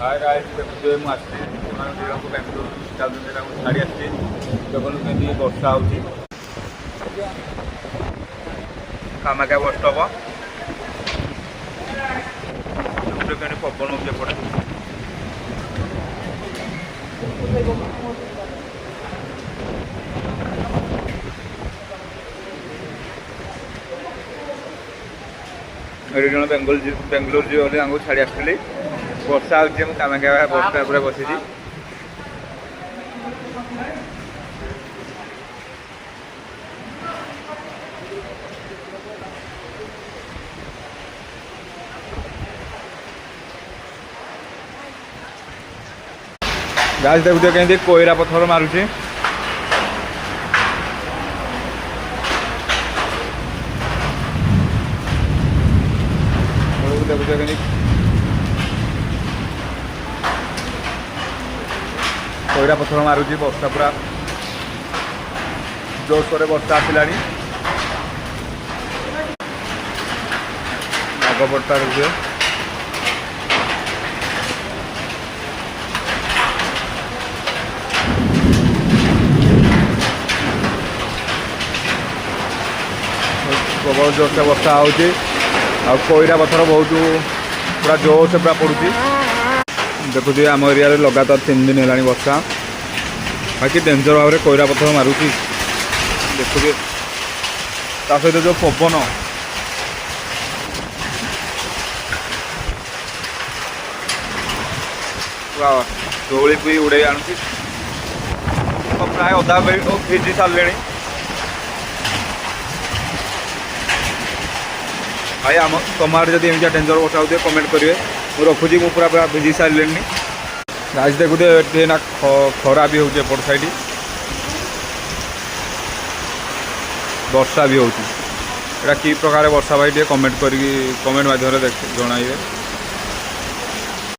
Hi guys देखुए ମୁଁ ଆସିଛି ସେମାନେ ଦିଜଣଙ୍କୁ ବେଙ୍ଗଲୋର ଯାଉଛନ୍ତି ତାଙ୍କୁ ଛାଡ଼ି ଆସିଛି ଦେଖନ୍ତୁ କେମିତି ବର୍ଷା ହେଉଛି କାମାକ୍ଷା ବସ୍ ଷ୍ଟପ୍ କେମିତି ପବନ ହେଉଛି ଏପଟେ ଏଠି ଜଣେ ବେଙ୍ଗଲୋର ଯିବେ ବୋଲି ତାଙ୍କୁ ଛାଡ଼ି ଆସିଥିଲି ବର୍ଷା ହେଉଛି ମୁଁ କାମାକ୍ଷା ବସ୍ ଷ୍ଟପ୍ ରେ ବସିଛି गाइस देखुए केमती कोईरा पत्थर मारुची देखुए केमती कोईरा पत्थर मारुची वर्षा पूरा जोरसोर वर्षा आसला आगपटा देखिए प्रबल जोर से वर्षा होती कोईरा पत्थर बहुत पूरा जोर से पूरा पड़ुची देखुए आम एरिया लगातार 3 दिन है वर्षा बाकी डेंजर भाव में कोईरा पत्थर मारुची देखुए ता सहित जो पवन धूली भी उड़े आणुची प्राय अधा भिजी सारे भाई आम तुम आड़े जब एमती डेंजर वर्षा होती है कमेंट करेंगे मुझे रखुची मुझे पूरा पूरा भिजी सारे गाइस देखुए ना खरा भी होपट साइड वर्षा भी होती कि प्रकार वर्षा भाई कमेंट कमेंट माध्यम जन।